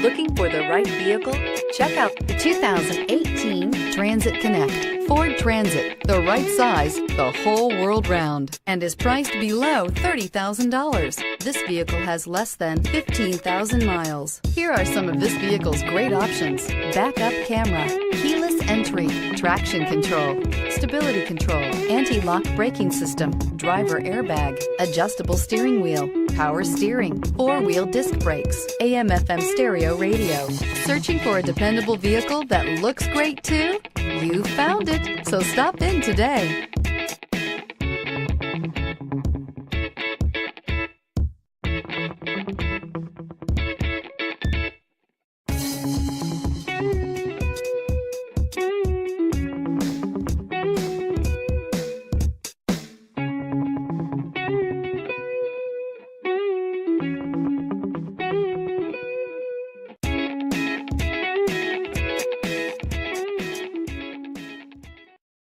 Looking for the right vehicle? Check out the 2018 Transit Connect. Ford Transit, the right size the whole world round, and is priced below $30,000. This vehicle has less than 15,000 miles. Here are some of this vehicle's great options: backup camera, keyless entry, traction control, stability control, anti-lock braking system, driver airbag, adjustable steering wheel, power steering, four-wheel disc brakes, AM/FM stereo radio. Searching for a dependable vehicle that looks great too? You found it, so stop in today.